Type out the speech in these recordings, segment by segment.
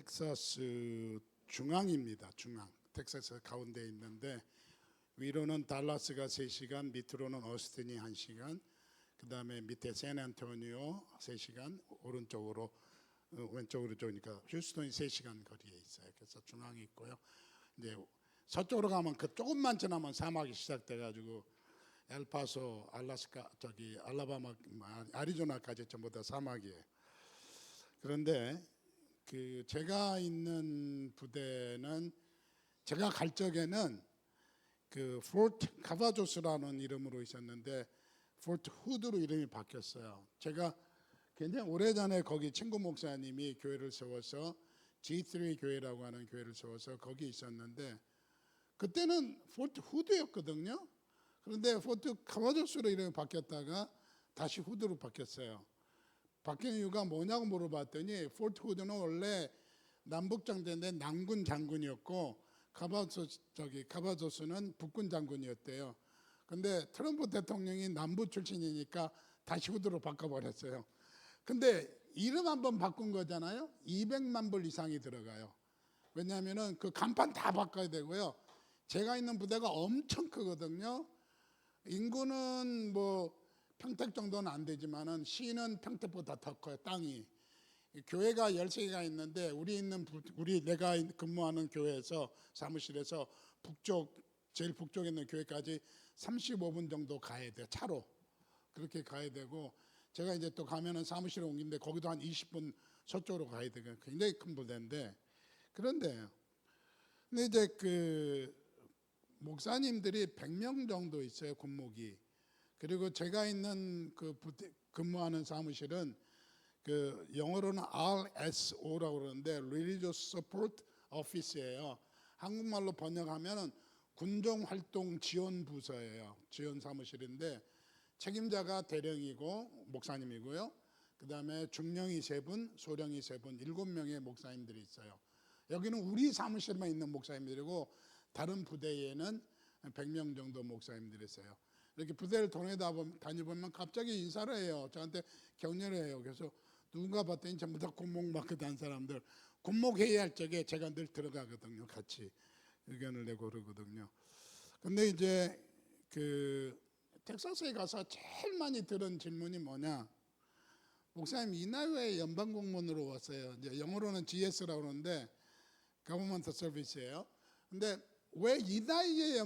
텍사스 중앙입니다. 중앙. 텍사스 가운데 있는데 위로는 달라스가 3시간, 밑으로는 어스틴이 1시간, 그 다음에 밑에 샌안토니오 3시간, 오른쪽으로 왼쪽으로 좋으니까 휴스턴이 3시간 거리에 있어요. 그래서 중앙이 있고요. 이제 서쪽으로 가면 그 조금만 지나면 사막이 시작돼가지고 엘파소, 알라스카, 알라바마, 아리조나까지 전부 다 사막이에요. 그런데 그 제가 있는 부대는 제가 갈 적에는 그 포트 카바조스라는 이름으로 있었는데 포트 후드로 이름이 바뀌었어요. 제가 굉장히 오래전에 거기 친구 목사님이 교회를 세워서 G3 교회라고 하는 교회를 세워서 거기 있었는데 그때는 포트 후드였거든요. 그런데 포트 카바조스로 이름이 바뀌었다가 다시 후드로 바뀌었어요. 바뀐 이유가 뭐냐고 물어봤더니 포트 후드는 원래 남북장대인데 남군 장군이었고 카바조스는 북군 장군이었대요. 근데 트럼프 대통령이 남부 출신이니까 다시 후드로 바꿔버렸어요. 근데 이름 한번 바꾼 거잖아요. 200만 불 이상이 들어가요. 왜냐하면은 그 간판 다 바꿔야 되고요. 제가 있는 부대가 엄청 크거든요. 인구는 뭐 평택 정도는 안 되지만은 시는 평택보다 더 커요. 땅이. 교회가 13개가 있는데 내가 근무하는 교회에서 사무실에서 제일 북쪽에 있는 교회까지 35분 정도 가야 돼요. 차로. 그렇게 가야 되고 제가 이제 또 가면은 사무실에 옮긴데 거기도 한 20분 서쪽으로 가야 되고 굉장히 큰 부대인데 근데 이제 그 목사님들이 100명 정도 있어요. 군목이. 그리고 제가 있는 그 근무하는 사무실은 그 영어로는 RSO라고 그러는데 Religious Support Office예요. 한국말로 번역하면 군정활동 지원 부서예요. 지원 사무실인데 책임자가 대령이고 목사님이고요. 그 다음에 중령이 3분, 소령이 3분, 7명의 목사님들이 있어요. 여기는 우리 사무실만 있는 목사님들이고 다른 부대에는 100명 정도 목사님들이 있어요. 이렇게 부대를 다니보면 갑자기 인사를 해요. 저한테 격려를 해요. 그래서 누군가 봤더니 전부 다 군목마크 단 사람들. 군목 회의할 적에 제가 늘 들어가거든요. 같이 의견을 내고 그러거든요. 근데 이제 그 텍사스에 가서 제일 많이 들은 질문이 뭐냐? 목사님 이 나이 왜 연방 공무원으로 왔어요? 이제 영어로는 GS라고 그러는데 Government Service예요. 근데 왜 이 나이에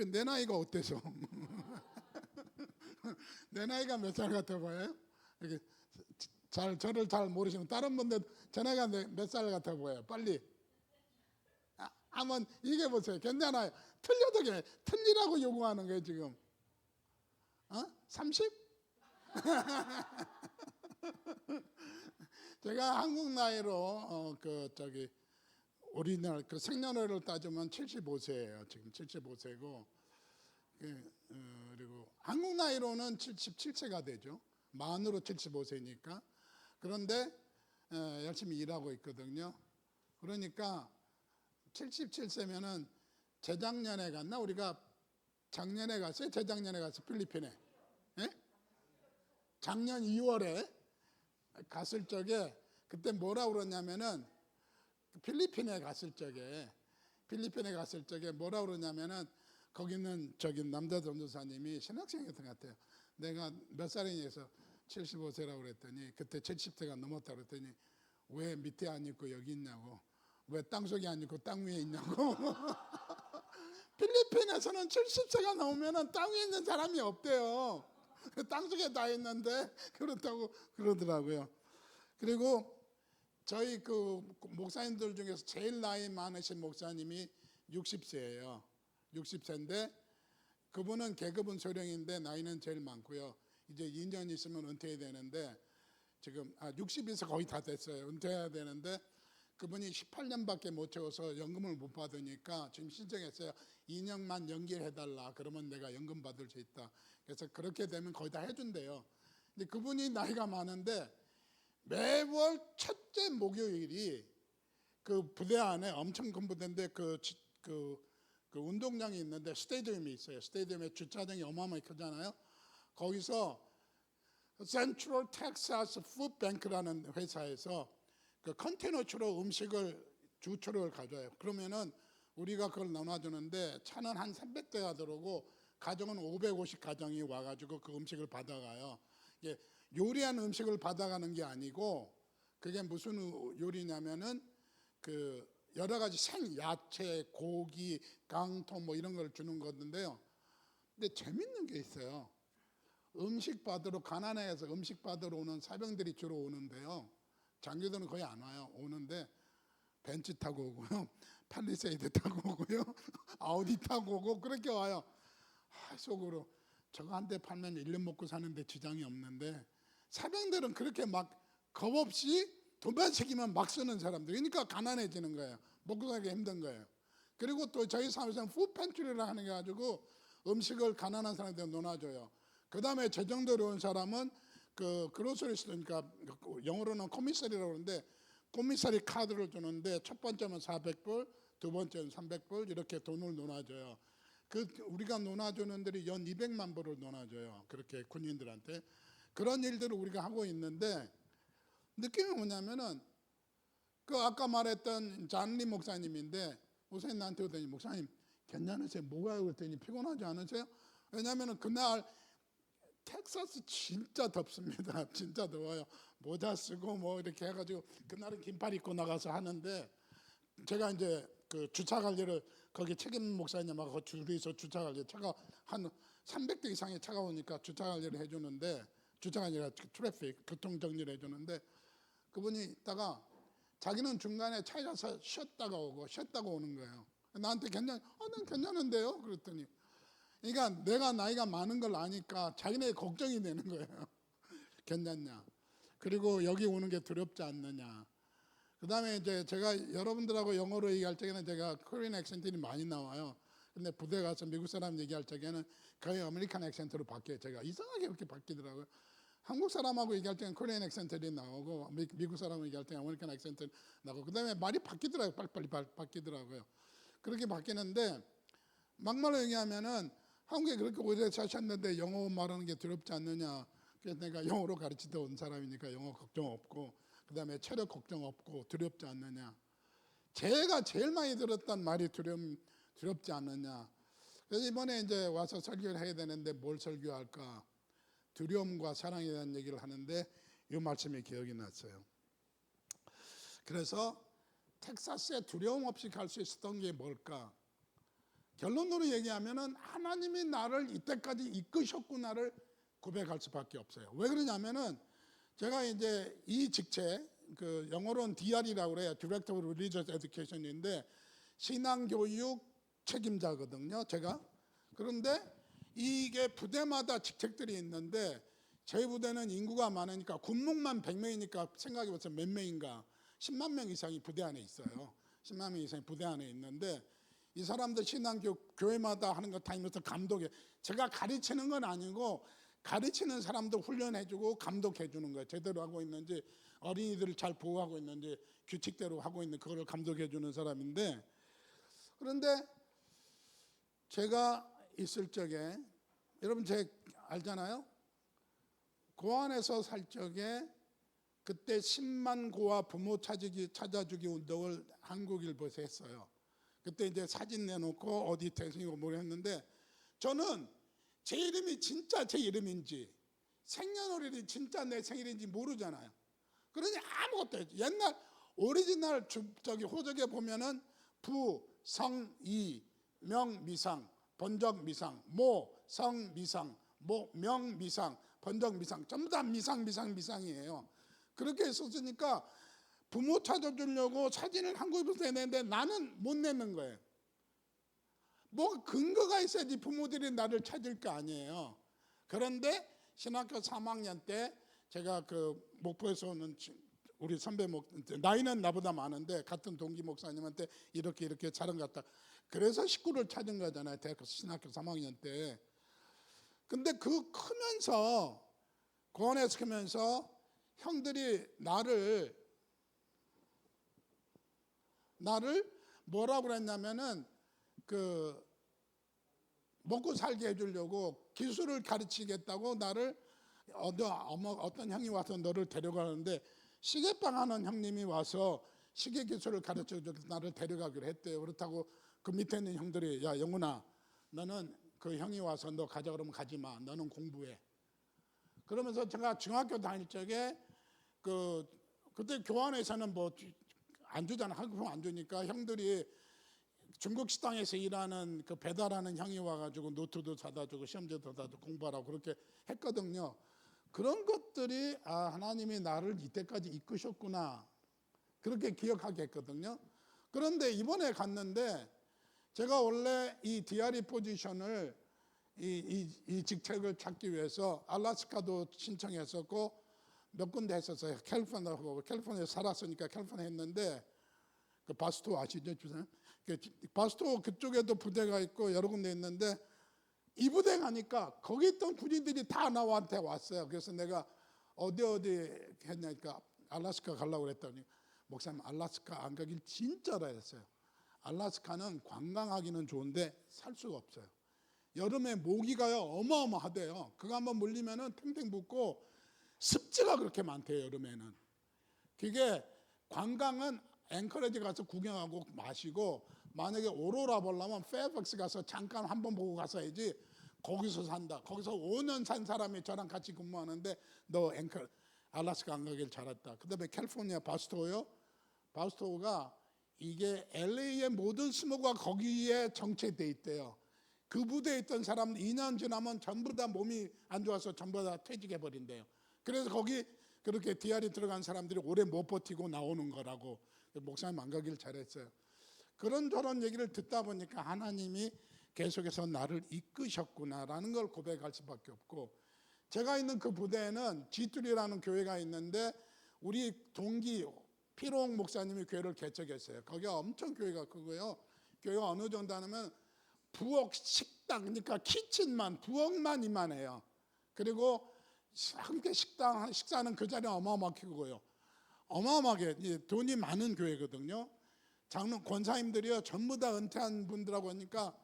내 나이가 어때서? 내 나이가 몇 살 같아 보여요? 이렇게 저를 잘 모르시면 다른 분들 제 나이가 몇 살 같아 보여요? 빨리 한번 얘기해 보세요. 괜찮아요. 틀려도 틀리라고 요구하는 거예요 지금. 30? 제가 한국 나이로 오리지널 그 생년월일을 따지면 75세예요. 지금 75세고 그리고 한국 나이로는 77세가 되죠. 만으로 75세니까. 그런데 열심히 일하고 있거든요. 그러니까 77세면은 재작년에 갔나? 우리가 작년에 갔어요? 재작년에 갔어요? 필리핀에. 예? 작년 2월에 갔을 적에 그때 뭐라고 그러냐면은 필리핀에 갔을 적에 뭐라고 그러냐면은 거기는 남자 전도사님이 신학생이었던 것 같아요. 내가 몇 살이냐 해서 75세라고 그랬더니 그때 70세가 넘었다고 그랬더니 왜 밑에 안 있고 여기 있냐고, 왜 땅속에 안 있고 땅 위에 있냐고. 필리핀에서는 70세가 넘으면 땅 위에 있는 사람이 없대요. 땅속에 다 있는데 그렇다고 그러더라고요. 그리고 저희 그 목사님들 중에서 제일 나이 많으신 목사님이 60세예요. 60세인데 그분은 계급은 소령인데 나이는 제일 많고요. 이제 2년 있으면 은퇴해야 되는데 지금 60에서 거의 다 됐어요. 은퇴해야 되는데 그분이 18년밖에 못 채워서 연금을 못 받으니까 지금 신청했어요. 2년만 연기해달라. 그러면 내가 연금 받을 수 있다. 그래서 그렇게 되면 거의 다 해준대요. 근데 그분이 나이가 많은데 매월 첫째 목요일이 그 부대 안에 엄청 큰 부대인데 그 운동장이 있는데 스테디움이 있어요. 스테디움에 주차장이 어마어마하게 크잖아요. 거기서 센트럴 텍사스 푸드뱅크라는 회사에서 그 컨테이너추로 음식을 주차를 가져와요. 그러면은 우리가 그걸 나눠주는데 차는 한 300대가 들어오고 가정은 550 가정이 와가지고 그 음식을 받아가요. 이게 요리한 음식을 받아가는 게 아니고 그게 무슨 요리냐면은 그 여러 가지 생 야채, 고기, 강통 뭐 이런 걸 주는 건데요. 근데 재밌는 게 있어요. 음식 받으러 가난해서 음식 받으러 오는 사병들이 주로 오는데요. 장교들은 거의 안 와요. 오는데 벤츠 타고 오고요, 팔리세이드 타고 오고요, 아우디 타고 오고 그렇게 와요. 속으로 저거 한 대 팔면 1년 먹고 사는데 지장이 없는데 사병들은 그렇게 막 겁없이 돈만 새기면 막 쓰는 사람들. 그러니까 가난해지는 거예요. 먹고 살기 힘든 거예요. 그리고 또 저희 사회에서는 푸드팬트리를 하는 게 가지고 음식을 가난한 사람들한테 나눠줘요. 그 다음에 재정적으로 온 사람은 그 그로서리 스토어니까 영어로는 코미사리라고 그러는데 코미사리 카드를 주는데 첫 번째는 400불, 두 번째는 300불 이렇게 돈을 나눠줘요. 그 우리가 나눠주는 들이 연 200만 불을 나눠줘요. 그렇게 군인들한테. 그런 일들을 우리가 하고 있는데 느낌이 뭐냐면은 그 아까 말했던 잔리 목사님인데 목사님 나한테 오더니 목사님 괜찮으세요? 뭐가 그랬더니 피곤하지 않으세요? 왜냐하면은 그날 텍사스 진짜 덥습니다. 진짜 더워요. 모자 쓰고 뭐 이렇게 해가지고 그날은 긴팔 입고 나가서 하는데 제가 이제 그 주차 관리를 거기 책임 목사님하고 줄에서 주차 관리 차가 한 300대 이상의 차가 오니까 주차 관리를 해주는데 주차가 아니라 트래픽 교통 정리를 해주는데 그분이 있다가 자기는 중간에 차에 가서 쉬었다가 오고 쉬었다가 오는 거예요. 나한테 난 괜찮은데요? 그랬더니 그러니까 내가 나이가 많은 걸 아니까 자기네 걱정이 되는 거예요. 괜찮냐? 그리고 여기 오는 게 두렵지 않느냐? 그 다음에 이제 제가 여러분들하고 영어로 얘기할 적에는 제가 코리안 액센트이 많이 나와요. 근데 부대 가서 미국 사람 얘기할 적에는 거의 아메리칸 액센트로 바뀌어요. 제가 이상하게 그렇게 바뀌더라고요. 한국 사람하고 얘기할 때는 코리안 액센트이 나오고 미국 사람하고 얘기할 때는 아메리칸 액센트 나오고 그 다음에 말이 바뀌더라고요. 빨리빨리 바뀌더라고요. 그렇게 바뀌는데 막말로 얘기하면은 한국에 그렇게 오래 사셨는데 영어 말하는 게 두렵지 않느냐. 그래서 내가 영어로 가르치다 온 사람이니까 영어 걱정 없고 그 다음에 체력 걱정 없고 두렵지 않느냐. 제가 제일 많이 들었던 말이 두렵지 않느냐. 그래서 이번에 이제 와서 설교를 해야 되는데 뭘 설교할까. 두려움과 사랑에 대한 얘기를 하는데 이 말씀이 기억이 났어요. 그래서 텍사스에 두려움 없이 갈 수 있었던 게 뭘까. 결론으로 얘기하면은 하나님이 나를 이때까지 이끄셨구나를 고백할 수밖에 없어요. 왜 그러냐면은 제가 이제 이 직책 그 영어로는 DR이라고 그래요. Director of Religious Education인데 신앙교육 책임자거든요. 제가. 그런데 이게 부대마다 직책들이 있는데 저희 부대는 인구가 많으니까 군목만 100명이니까 생각해보세요. 몇 명인가. 10만 명 이상이 부대 안에 있어요. 10만 명 이상이 부대 안에 있는데 이 사람들 신앙교육 교회마다 하는 거 다니면서 감독해. 제가 가르치는 건 아니고 가르치는 사람도 훈련해주고 감독해주는 거예요. 제대로 하고 있는지 어린이들을 잘 보호하고 있는지 규칙대로 하고 있는 그거를 감독해주는 사람인데 그런데 제가 있을 적에 여러분 제 알잖아요. 고안에서 살 적에 그때 10만 고아 부모 찾아주기 운동을 한국일보에서 했어요. 그때 이제 사진 내놓고 어디 대승이고 뭘 했는데 저는 제 이름이 진짜 제 이름인지 생년월일이 진짜 내 생일인지 모르잖아요. 그러니 아무것도 없죠. 옛날 오리지널 저기 호적에 보면은 부, 성, 이, 명, 미상, 번적, 미상, 모, 성, 미상, 모, 명, 미상, 번적, 미상 전부 다 미상이에요. 그렇게 썼으니까 부모 찾아주려고 사진을 한국에서 내는데 나는 못 내는 거예요. 뭐 근거가 있어야지 부모들이 나를 찾을 거 아니에요. 그런데 신학교 3학년 때 제가 그 목포에서 오는 우리 선배 나이는 나보다 많은데 같은 동기 목사님한테 이렇게 자랑 갔다. 그래서 식구를 찾은 거잖아요. 대학교 신학교 3학년 때. 근데 그 크면서 고원에서 크면서 형들이 나를 뭐라고 그랬냐면은 그 먹고 살게 해주려고 기술을 가르치겠다고 나를 어떤 형이 와서 너를 데려가는데 시계빵 하는 형님이 와서 시계 기술을 가르쳐줘서 나를 데려가기로 했대요. 그렇다고 그 밑에 있는 형들이 야 영훈아 너는 그 형이 와서 너 가자 그러면 가지 마. 너는 공부해. 그러면서 제가 중학교 다닐 적에 그때 교환에서는 뭐 안 주잖아. 학금 안 주니까 형들이 중국 식당에서 일하는 그 배달하는 형이 와가지고 노트도 사다 주고 시험지도 사다 주고 공부하라고 그렇게 했거든요. 그런 것들이 하나님이 나를 이때까지 이끄셨구나 그렇게 기억하게 했거든요. 그런데 이번에 갔는데 제가 원래 이 DRE 포지션을 이 직책을 찾기 위해서 알래스카도 신청했었고 몇 군데 했었어요. 캘리포니아에 살았으니까 캘리포니아 했는데 그 바스토 아시죠? 바스토 그쪽에도 부대가 있고 여러 군데 있는데 이 부대 가니까 거기 있던 군인들이 다 나한테 왔어요. 그래서 내가 어디 했냐니까 알래스카 가려고 그랬더니 목사님 알래스카 안 가길 진짜라 했어요. 알래스카는 관광하기는 좋은데 살 수가 없어요. 여름에 모기가요 어마어마하대요. 그거 한번 물리면은 탱탱 붓고 습지가 그렇게 많대요. 여름에는. 그게 관광은 앵커레지 가서 구경하고 마시고 만약에 오로라 보려면 페어팩스 가서 잠깐 한번 보고 가서야지 거기서 산다. 거기서 5년 산 사람이 저랑 같이 근무하는데 너 알래스카 안 가길 잘했다. 그 다음에 캘리포니아 바스토요. 바스토가 이게 LA의 모든 스모그가 거기에 정체돼 있대요. 그 부대에 있던 사람 2년 지나면 전부 다 몸이 안 좋아서 전부 다 퇴직해 버린대요. 그래서 거기 그렇게 DRE 들어간 사람들이 오래 못 버티고 나오는 거라고. 목사님 안 가길 잘했어요. 그런저런 얘기를 듣다 보니까 하나님이 계속해서 나를 이끄셨구나라는 걸 고백할 수밖에 없고, 제가 있는 그 부대에는 G3라는 교회가 있는데 우리 동기 피로홍 목사님이 교회를 개척했어요. 거기가 엄청 교회가 크고요. 교회가 어느 정도 하냐면 부엌 식당, 그러니까 키친만 부엌만 이만해요. 그리고 함께 식사는 그 자리에 어마어마하게 크고요. 어마어마하게 돈이 많은 교회거든요. 장로 권사님들이요 전부 다 은퇴한 분들하고 하니까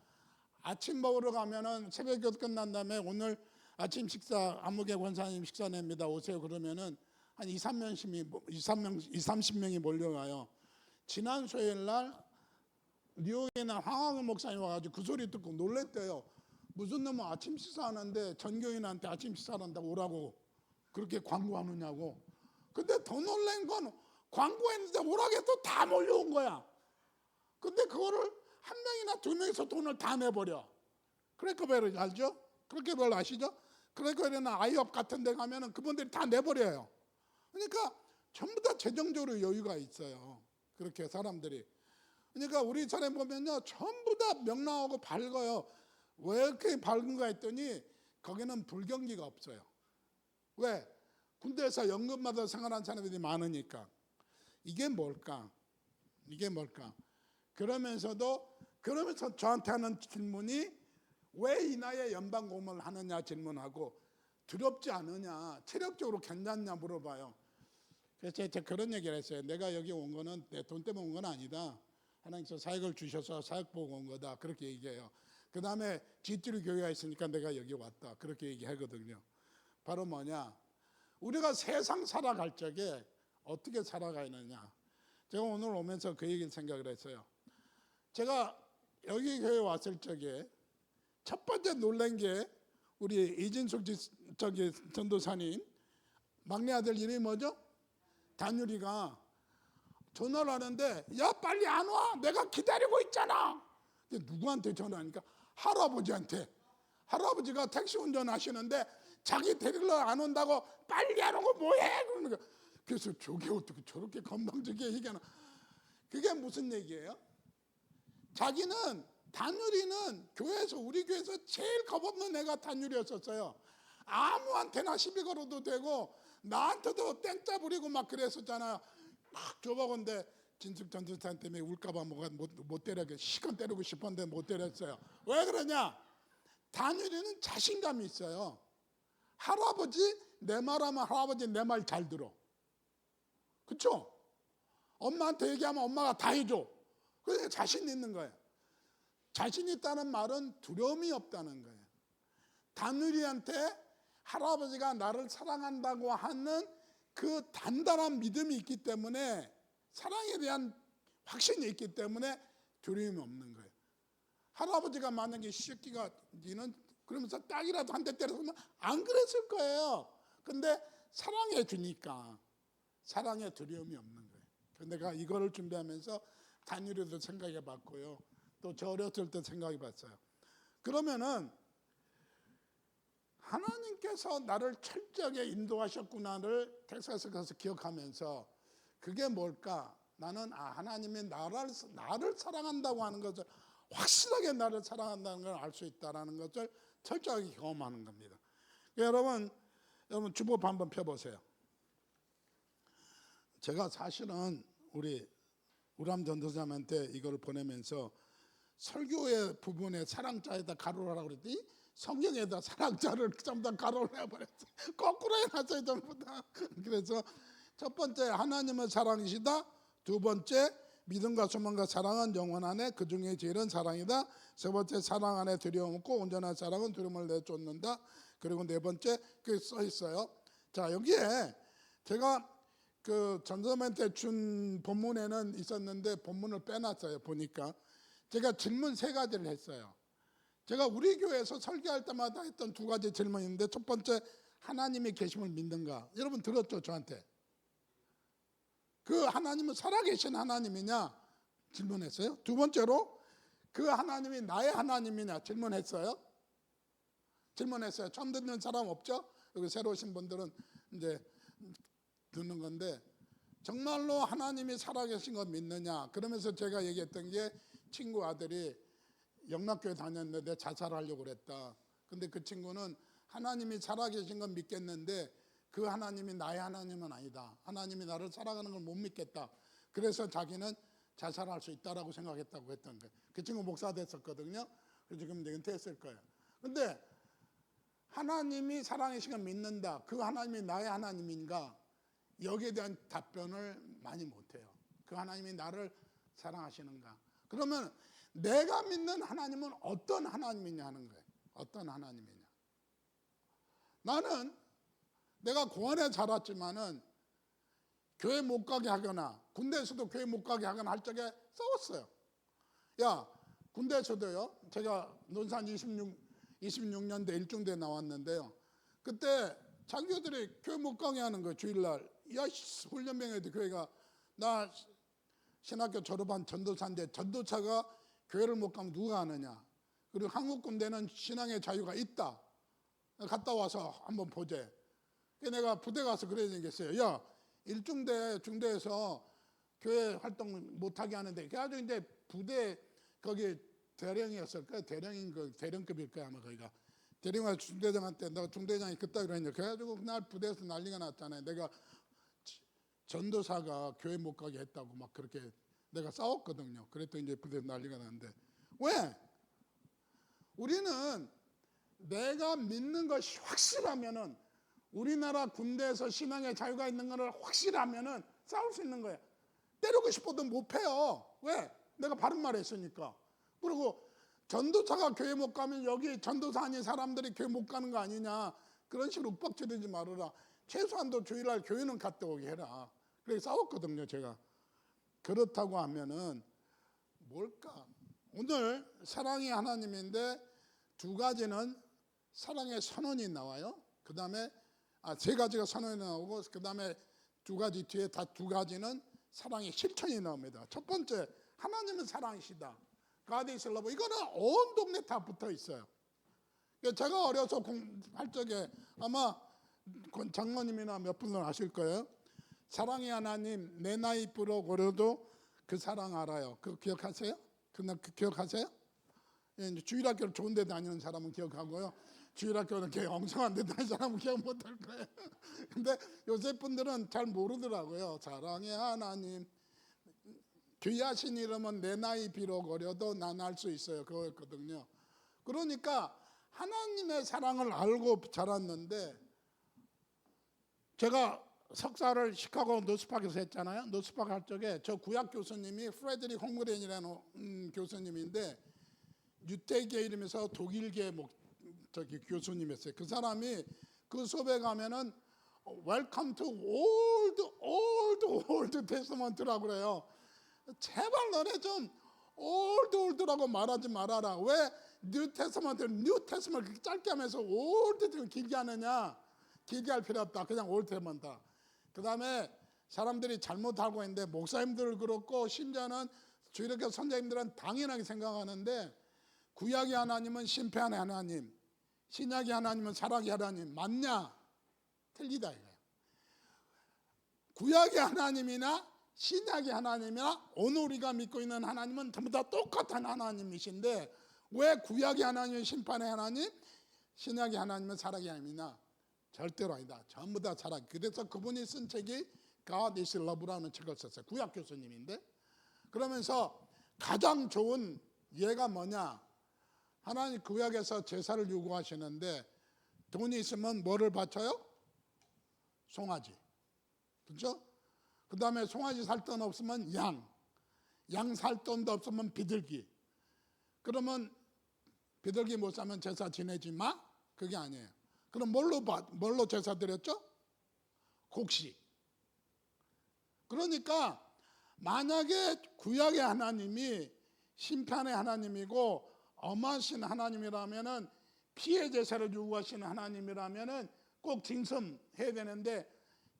아침 먹으러 가면은 새벽기도 끝난 다음에 오늘 아침 식사 안무개 권사님 식사 냅니다 오세요 그러면은 한 30명이 몰려가요. 지난 수요일 날 뉴욕에나 황학은 목사님 와가지고 그 소리 듣고 놀랬대요. 무슨 놈은 아침 식사하는데 전교인한테 아침 식사한다고 오라고 그렇게 광고하느냐고. 근데 더 놀란 건 광고했는데 오라게 또 다 몰려온 거야. 근데 그거를 한 명이나 두 명이서 돈을 다 내버려. 크래커벨 알죠? 크래커벨 아시죠? 크래커벨이나 아이업 같은 데 가면은 그분들이 다 내버려요. 그러니까 전부 다 재정적으로 여유가 있어요. 그렇게 사람들이. 그러니까 우리 차례 보면요 전부 다 명랑하고 밝아요. 왜 이렇게 밝은가 했더니 거기는 불경기가 없어요. 왜? 군대에서 연금 받아 생활한 사람들이 많으니까. 이게 뭘까? 그러면서 저한테 하는 질문이 왜 이 나이에 연방공무원을 하느냐 질문하고 두렵지 않으냐, 체력적으로 괜찮냐 물어봐요. 그래서 제가 그런 얘기를 했어요. 내가 여기 온 거는 내 돈 때문에 온 건 아니다. 하나님께서 사역을 주셔서 사역 보고 온 거다. 그렇게 얘기해요. 그 다음에 G3 교회가 있으니까 내가 여기 왔다. 그렇게 얘기하거든요. 바로 뭐냐? 우리가 세상 살아갈 적에 어떻게 살아가느냐. 제가 오늘 오면서 그 얘기를 생각을 했어요. 제가 여기 교회 왔을 적에 첫 번째 놀란 게 우리 이진숙 전도사님 막내 아들 이름이 뭐죠? 단율이가 전화를 하는데 야 빨리 안 와 내가 기다리고 있잖아. 누구한테 전화하니까 할아버지한테. 할아버지가 택시 운전하시는데 자기 데리러 안 온다고 빨리 안 오고 뭐해 그러니까 그래서 저게 어떻게 저렇게 건방지게 얘기하나. 그게 무슨 얘기예요? 자기는 단율이는 교회에서 우리 교회에서 제일 겁없는 애가 단율이었었어요. 아무한테나 시비 걸어도 되고 나한테도 땡짜 부리고 막 그랬었잖아요. 막 좁아건데 진숙 전도사 때문에 울까봐 못 때려게 시간 때리고 싶었는데 못 때렸어요. 왜 그러냐? 단율이는 자신감이 있어요. 할아버지 내 말하면 할아버지 내 말 잘 들어. 그렇죠? 엄마한테 얘기하면 엄마가 다 해줘. 그래서 자신 있는 거예요. 자신 있다는 말은 두려움이 없다는 거예요. 단율이한테 할아버지가 나를 사랑한다고 하는 그 단단한 믿음이 있기 때문에, 사랑에 대한 확신이 있기 때문에 두려움이 없는 거예요. 할아버지가 만약에 이 새끼가 니는 그러면서 딱이라도 한 대 때렸으면 안 그랬을 거예요. 근데 사랑해 주니까 사랑에 두려움이 없는 거예요. 내가 이거를 준비하면서 다니엘도 생각해 봤고요. 또 저 어렸을 때 생각해 봤어요. 그러면은 하나님께서 나를 철저하게 인도하셨구나를 텍사스 가서 기억하면서, 그게 뭘까? 나는 하나님이 나를 사랑한다고 하는 것을, 확실하게 나를 사랑한다는 걸 알 수 있다는 것을 철저하게 경험하는 겁니다. 여러분 주보를 한번 펴보세요. 제가 사실은 우리 우람 전도사님한테 이걸 보내면서 설교의 부분에 사랑자에다 가로를 하라고 그랬더니 성경에다 사랑자를 전부 다 가로를 해버렸어요. 거꾸로 해놨어요, 전부 다. 그래서 첫 번째 하나님은 사랑이시다. 두 번째 믿음과 소망과 사랑은 영원 안에 그 중에 제일은 사랑이다. 세 번째 사랑 안에 두려움 없고 온전한 사랑은 두려움을 내쫓는다. 그리고 네 번째 그 써 있어요. 자, 여기에 제가 그 전도사님한테 준 본문에는 있었는데 본문을 빼놨어요. 보니까 제가 질문 3가지를 했어요. 제가 우리 교회에서 설교할 때마다 했던 2가지 질문인데, 첫 번째 하나님이 계심을 믿는가? 여러분 들었죠? 저한테 그 하나님은 살아계신 하나님이냐 질문했어요. 두 번째로 그 하나님이 나의 하나님이냐 질문했어요. 처음 듣는 사람 없죠? 여기 새로 오신 분들은 이제 듣는 건데, 정말로 하나님이 살아계신 거 믿느냐? 그러면서 제가 얘기했던 게, 친구 아들이 영락교회 다녔는데 자살하려고 그랬다. 근데 그 친구는 하나님이 살아계신 건 믿겠는데 그 하나님이 나의 하나님은 아니다. 하나님이 나를 사랑하는 걸 못 믿겠다. 그래서 자기는 자살할 수 있다라고 생각했다고 했던 거예요. 그 친구 목사 됐었거든요. 그래서 지금 이제 은퇴했을 거예요. 근데 하나님이 사랑이신 걸 믿는다. 그 하나님이 나의 하나님인가? 여기에 대한 답변을 많이 못해요. 그 하나님이 나를 사랑하시는가? 그러면 내가 믿는 하나님은 어떤 하나님이냐 하는 거예요. 어떤 하나님이냐? 나는 내가 공안에 자랐지만은 교회 못 가게 하거나 군대에서도 교회 못 가게 하거나 할 적에 싸웠어요. 야, 군대에서도요. 제가 논산 26년대 일중대 나왔는데요. 그때 장교들이 교회 못 가게 하는 거예요. 주일날. 야, 훈련병에도 교회가, 나 신학교 졸업한 전도사인데 전도사가 교회를 못 가면 누가 하느냐. 그리고 한국 군대는 신앙의 자유가 있다. 갔다 와서 한번 보재. 내가 부대 가서 그래 얘기했어요. 야, 일중대 중대에서 교회 활동 못하게 하는데, 그래가지고 이제 부대 거기 대령이었을 거야. 대령급일 거야 아마. 거기가 대령과 중대장한테 내가 중대장이 그따위로 했냐. 그래가지고 그날 부대에서 난리가 났잖아요. 내가 전도사가 교회 못 가게 했다고 막 그렇게 내가 싸웠거든요. 그랬더니 이제 부대에서 난리가 났는데, 왜? 우리는 내가 믿는 것이 확실하면은, 우리나라 군대에서 신앙의 자유가 있는 것을 확실하면은 싸울 수 있는 거예요. 때리고 싶어도 못 패요. 왜? 내가 바른 말 했으니까. 그리고 전도사가 교회 못 가면 여기 전도사 아닌 사람들이 교회 못 가는 거 아니냐. 그런 식으로 윽박지르지 말아라. 최소한도 주일날 교회는 갔다 오게 해라. 그래서 싸웠거든요, 제가. 그렇다고 하면은 뭘까? 오늘 사랑이 하나님인데 2가지는 사랑의 선언이 나와요. 그 다음에 3가지가 선언이 나오고, 그 다음에 2가지 뒤에 다 2가지는 사랑의 실천이 나옵니다. 첫 번째, 하나님은 사랑이시다. God is love. 이거는 온 동네 다 붙어 있어요. 제가 어려서 할 적에 아마 장로님이나 몇 분은 아실 거예요. 사랑의 하나님, 내 나이 불어버려도 그 사랑 알아요. 그거 기억하세요? 그 기억하세요? 이제 주일학교를 좋은 데 다니는 사람은 기억하고요. 주일학교는 이렇게 엉성한 데 다니는 사람은 기억 못할 거예요. 근데 요새 분들은 잘 모르더라고요. 사랑의 하나님, 귀하신 이름은 내 나이 비록 어려도 난 알 수 있어요. 그거였거든요. 그러니까 하나님의 사랑을 알고 자랐는데, 제가 석사를 시카고 노스팍에서 했잖아요. 노스팍 할 적에 저 구약 교수님이 프레드릭 홈그렌이라는 교수님인데, 유태계 이름에서 독일계 교수님이었어요. 그 사람이 그 수업에 가면은 Welcome to old testament라고 그래요. 제발 너네 좀 old라고 말하지 말아라. 왜 뉴 테스먼트 그렇게 짧게 하면서 old 좀 길게 하느냐? 길게 할 필요 없다. 그냥 old 테스먼트. 그 다음에 사람들이 잘못 알고 있는데 목사님들 그렇고 심지어는 주일학교 선생님들은 당연하게 생각하는데 구약의 하나님은 심판의 하나님, 신약의 하나님은 사랑의 하나님 맞냐? 틀리다 이거예요. 구약의 하나님이나 신약의 하나님이나 오늘 우리가 믿고 있는 하나님은 전부 다 똑같은 하나님이신데 왜 구약의 하나님은 심판의 하나님, 신약의 하나님은 사랑의 하나님이나? 절대로 아니다. 전부 다 사랑. 그래서 그분이 쓴 책이 God is Love라는 책을 썼어요. 구약 교수님인데 그러면서 가장 좋은 예가 뭐냐? 하나님 구약에서 제사를 요구하시는데 돈이 있으면 뭐를 바쳐요? 송아지. 그렇죠? 그 다음에 송아지 살 돈 없으면 양 살 돈도 없으면 비둘기. 그러면 비둘기 못 사면 제사 지내지 마? 그게 아니에요. 그럼 뭘로 제사 드렸죠? 곡식. 그러니까 만약에 구약의 하나님이 심판의 하나님이고 엄하신 하나님이라면은 피해 제사를 요구하시는 하나님이라면은 꼭 징সম해야 되는데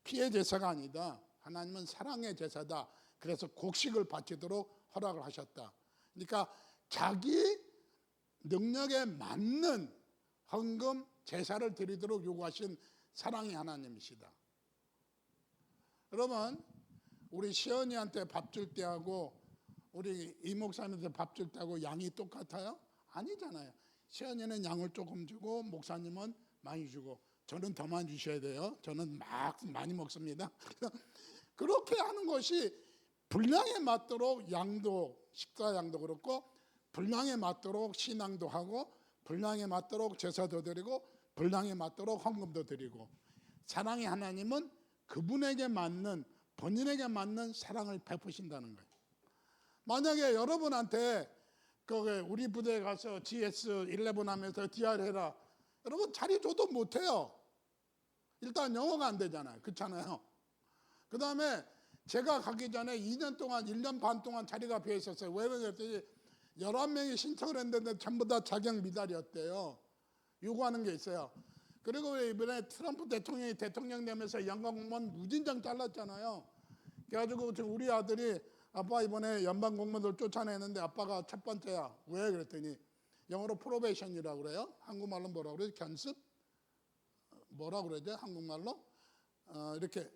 피해 제사가 아니다. 하나님은 사랑의 제사다. 그래서 곡식을 바치도록 허락을 하셨다. 그러니까 자기 능력에 맞는 헌금 제사를 드리도록 요구하신 사랑의 하나님이시다. 여러분 우리 시연이한테 밥 줄 때하고 우리 이 목사님한테 밥 줄 때하고 양이 똑같아요? 아니잖아요. 시연이는 양을 조금 주고 목사님은 많이 주고 저는 더 많이 주셔야 돼요. 저는 막 많이 먹습니다. 그렇게 하는 것이 분량에 맞도록 양도 식사 양도 그렇고 분량에 맞도록 신앙도 하고 분량에 맞도록 제사도 드리고 분량에 맞도록 헌금도 드리고 사랑의 하나님은 그분에게 맞는 본인에게 맞는 사랑을 베푸신다는 거예요. 만약에 여러분한테 우리 부대에 가서 GS11 하면서 DR 해라. 여러분 자리 줘도 못해요. 일단 영어가 안 되잖아요. 그렇잖아요. 그 다음에 제가 가기 전에 2년 동안 1년 반 동안 자리가 비어 있었어요. 왜 그랬더니 11명이 신청을 했는데 전부 다 자격 미달이었대요. 요구하는 게 있어요. 그리고 이번에 트럼프 대통령이 대통령 되면서 연방 공무원 무진장 잘랐잖아요. 그래가지고 우리 아들이 아빠 이번에 연방 공무원들 쫓아내는데 아빠가 첫 번째야. 왜 그랬더니 영어로 프로베이션이라고 그래요. 한국말로 뭐라고 그래요? 견습? 뭐라고 그러죠? 한국말로? 이렇게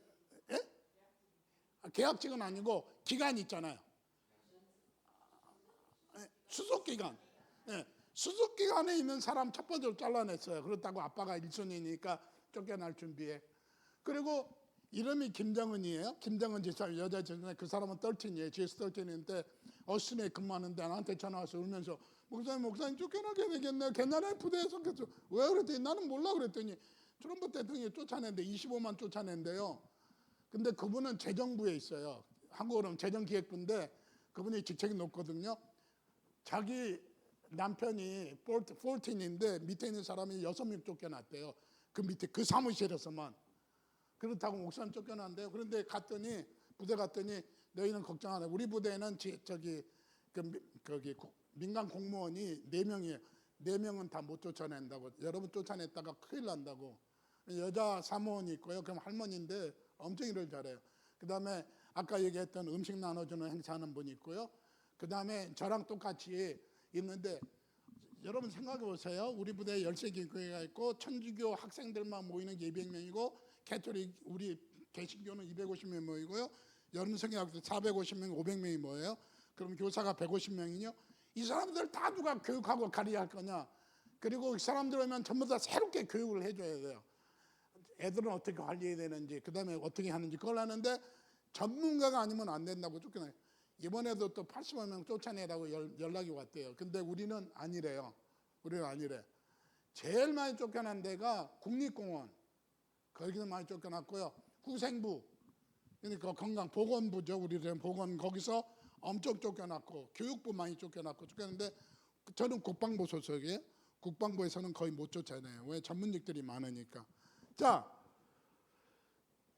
계약직은 아니고 기간 있잖아요. 수속기간. 수속기간에 있는 사람 첫 번째로 잘라냈어요. 그렇다고 아빠가 1순위니까 쫓겨날 준비해. 그리고 이름이 김정은이에요. 김정은 지사 여자 지사. 그 사람은 13이에요. GS13인데 어스틴에 근무하는데 나한테 전화 와서 울면서 목사님 쫓겨나게 되겠네. 걔네는 부대에서 왜 그랬더니 나는 몰라 그랬더니 트럼프 대통령이 쫓아낸데 25만 쫓아낸대요. 근데 그분은 재정부에 있어요. 한국어로는 재정기획부인데 그분이 직책이 높거든요. 자기 남편이 14인데 밑에 있는 사람이 6명 쫓겨났대요. 그 밑에 그 사무실에서만. 그렇다고 목사님 쫓겨난대요. 그런데 갔더니 부대 갔더니 너희는 걱정 안 해. 우리 부대에는 거기 민간 공무원이 4명이에요. 4명은 다 못 쫓아낸다고. 여러분 쫓아냈다가 큰일 난다고. 여자 사무원이 있고요. 그럼 할머니인데 엄청 일을 잘해요. 그 다음에 아까 얘기했던 음식 나눠주는 행사하는 분이 있고요. 그 다음에 저랑 똑같이 있는데 여러분 생각해 보세요. 우리 부대에 13개 교회가 있고 천주교 학생들만 모이는 게 200명이고 캐톨릭 우리 개신교는 250명 모이고요. 여름성경학교 450명 500명이 모여요. 그럼 교사가 150명이요. 이 사람들 다 누가 교육하고 가리할 거냐. 그리고 이 사람들 오면 전부 다 새롭게 교육을 해줘야 돼요. 애들은 어떻게 관리해야 되는지 그 다음에 어떻게 하는지 그걸 하는데 전문가가 아니면 안 된다고 쫓겨나요. 이번에도 또 80명 쫓아내라고 연락이 왔대요. 근데 우리는 아니래요. 우리는 아니래. 제일 많이 쫓겨난 데가 국립공원. 거기서 많이 쫓겨났고요. 후생부. 그러니까 건강보건부죠. 우리는 보건 거기서 엄청 쫓겨났고 교육부 많이 쫓겨났는데 저는 국방부 소속이에요. 국방부에서는 거의 못 쫓아내요. 왜? 전문직들이 많으니까. 자,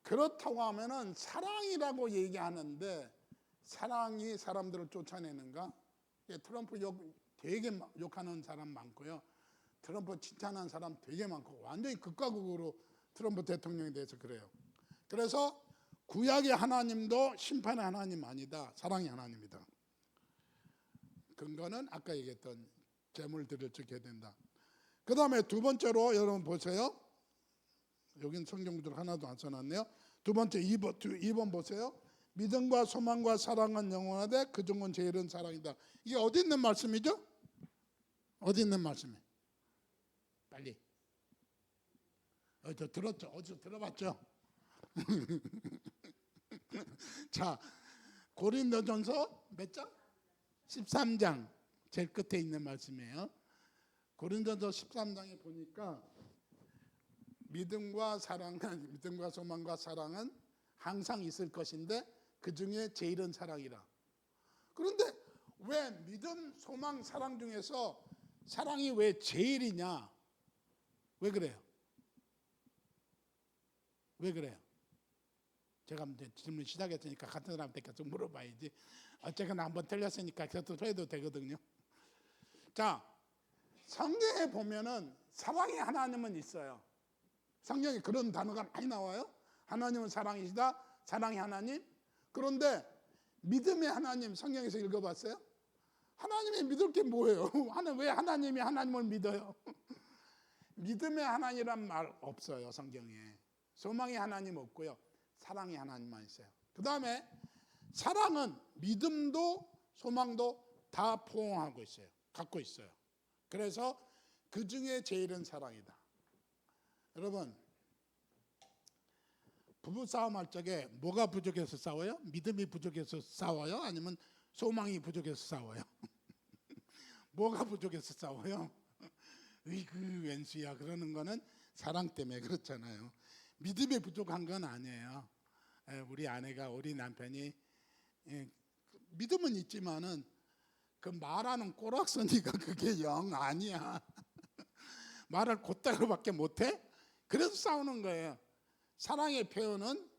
그렇다고 하면은 사랑이라고 얘기하는데 사랑이 사람들을 쫓아내는가? 트럼프 되게 욕하는 사람 많고요. 트럼프 칭찬하는 사람 되게 많고 완전히 극과 극으로 트럼프 대통령에 대해서 그래요. 그래서 구약의 하나님도 심판의 하나님 아니다. 사랑의 하나님이다. 근거는 아까 얘기했던 제물 드릴 적 해야 된다. 그 다음에 두 번째로 여러분 보세요. 여긴 성경 구절 하나도 안 써놨네요. 두 번째 2번 보세요. 믿음과 소망과 사랑은 영원하되 그 중은 제일은 사랑이다. 이게 어디 있는 말씀이죠? 어디 있는 말씀이에요? 빨리. 저 들었죠? 어디서 들어봤죠? 자, 고린도전서 몇 장? 13장 제일 끝에 있는 말씀이에요. 고린도전서 13장에 보니까 믿음과 소망과 사랑은 항상 있을 것인데 그 중에 제일은 사랑이라. 그런데 왜 믿음, 소망, 사랑 중에서 사랑이 왜 제일이냐? 왜 그래요? 왜 그래요? 제가 이제 질문 시작했으니까 같은 사람한테 계속 물어봐야지. 어쨌거나 한번 틀렸으니까 계속 해도 되거든요. 자, 성경에 보면은 사랑의 하나님은 있어요. 성경에 그런 단어가 많이 나와요. 하나님은 사랑이시다. 사랑의 하나님. 그런데 믿음의 하나님 성경에서 읽어봤어요? 하나님이 믿을 게 뭐예요? 왜 하나님이 하나님을 믿어요? 믿음의 하나님이란 말 없어요. 성경에. 소망의 하나님 없고요. 사랑의 하나님만 있어요. 그 다음에 사랑은 믿음도 소망도 다 포함하고 있어요. 갖고 있어요. 그래서 그 중에 제일은 사랑이다. 여러분, 부부싸움 할 적에 뭐가 부족해서 싸워요? 믿음이 부족해서 싸워요? 아니면 소망이 부족해서 싸워요? 뭐가 부족해서 싸워요? 그 웬수야 그러는 거는 사랑 때문에 그렇잖아요. 믿음이 부족한 건 아니에요. 우리 아내가 우리 남편이 믿음은 있지만은 그 말하는 꼬락서니가 그게 영 아니야. 말을 곧다로밖에 못해? 그래서 싸우는 거예요. 사랑의 표현은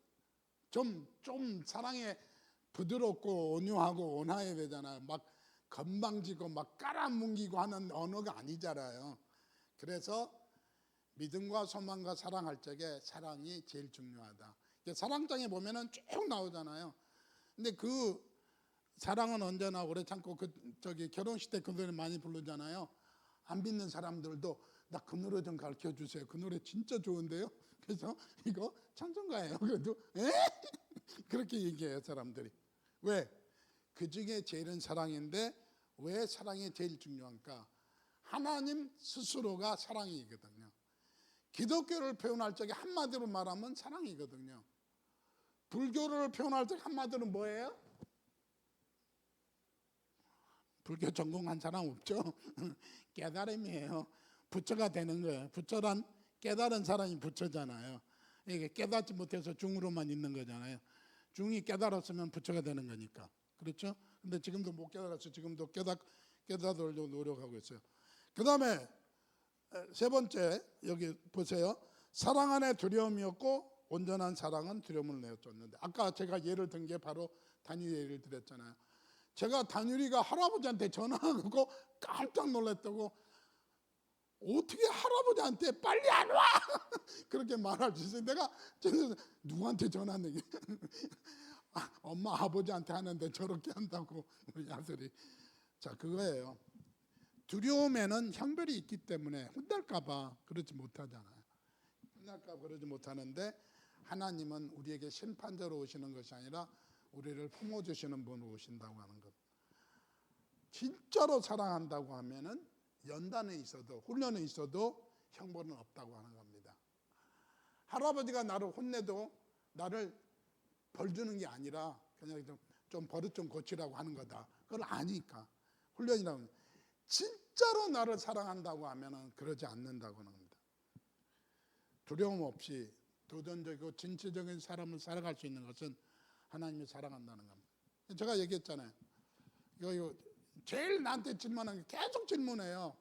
좀 사랑에 부드럽고 온유하고 온화해야 되잖아요. 막 건방지고 막 깔아뭉기고 하는 언어가 아니잖아요. 그래서 믿음과 소망과 사랑할 적에 사랑이 제일 중요하다. 사랑장에 보면은 쭉 나오잖아요. 근데 그 사랑은 언제나 오래 참고 결혼식 때 그 노래 많이 부르잖아요. 안 믿는 사람들도 나 그 노래 좀 가르쳐 주세요. 그 노래 진짜 좋은데요. 그래서 이거 찬송가예요. 그래도 그렇게 얘기해요 사람들이. 왜? 그 중에 제일은 사랑인데 왜 사랑이 제일 중요한가? 하나님 스스로가 사랑이거든요. 기독교를 표현할 적에 한마디로 말하면 사랑이거든요. 불교를 표현할 때 한마디로 뭐예요? 불교 전공한 사람 없죠? 깨달음이에요. 부처가 되는 거예요. 부처란 깨달은 사람이 부처잖아요. 이게 깨닫지 못해서 중으로만 있는 거잖아요. 중이 깨달았으면 부처가 되는 거니까. 그렇죠? 근데 지금도 못 깨달았어요. 지금도 깨닫으려고 노력하고 있어요. 그 다음에 세 번째 여기 보세요. 사랑 안에 두려움이 없고 온전한 사랑은 두려움을 내쫓는데, 아까 제가 예를 든 게 바로 다니엘 예를 드렸잖아요. 제가 다니엘이가 할아버지한테 전화하고 깜짝 놀랐다고, 어떻게 할아버지한테 빨리 안 와? 그렇게 말할 수 있어요. 내가 누구한테 전화하는 엄마 아버지한테 하는데 저렇게 한다고 우리 아들이. 자, 그거예요. 두려움에는 형별이 있기 때문에 혼날까봐 그러지 못하잖아요. 혼날까봐 그러지 못하는데, 하나님은 우리에게 심판자로 오시는 것이 아니라 우리를 품어주시는 분으로 오신다고 하는 것. 진짜로 사랑한다고 하면은 연단에 있어도 훈련에 있어도 형벌은 없다고 하는 겁니다. 할아버지가 나를 혼내도 나를 벌 주는 게 아니라 그냥 좀 버릇 좀 고치라고 하는 거다. 그걸 아니까 훈련이라고. 진짜로 나를 사랑한다고 하면은 그러지 않는다고 하는 겁니다. 두려움 없이 도전적이고 진취적인 사람을 살아갈 수 있는 것은 하나님이 사랑한다는 겁니다. 제가 얘기했잖아요. 이거 제일 나한테 질문하는 게 계속 질문해요.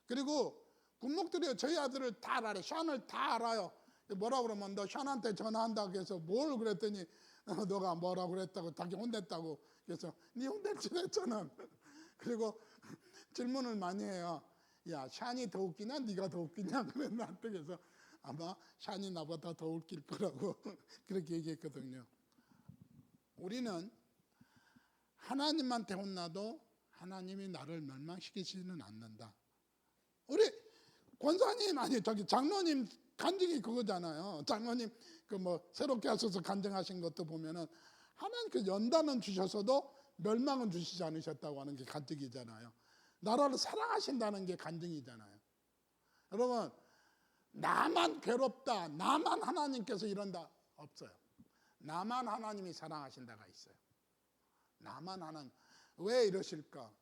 그리고 군목들이 저희 아들을 다 알아요. 샤넬 다 알아요. 뭐라 그러면 너 샤나한테 전화한다고 해서 뭘 그랬더니 너가 뭐라고 그랬다고 자기 혼냈다고 그래서 네 혼냈지 저는. 그리고 질문을 많이 해요. 야, 샤니 더 웃기냐 네가 더 웃기냐 그래 나한테. 그래서 아마 샤니 나보다 더 웃길 거라고 그렇게 얘기했거든요. 우리는 하나님한테 혼나도 하나님이 나를 멸망시키지는 않는다. 우리 권사님 아니 저기 장로님 간증이 그거잖아요. 장로님 그 뭐 새롭게 하셔서 간증하신 것도 보면은 하나님 그 연단은 주셔서도 멸망은 주시지 않으셨다고 하는 게 간증이잖아요. 나라를 사랑하신다는 게 간증이잖아요. 여러분 나만 괴롭다, 나만 하나님께서 이런다 없어요. 나만 하나님이 사랑하신다가 있어요. 나만 하나님. 왜 이러실까?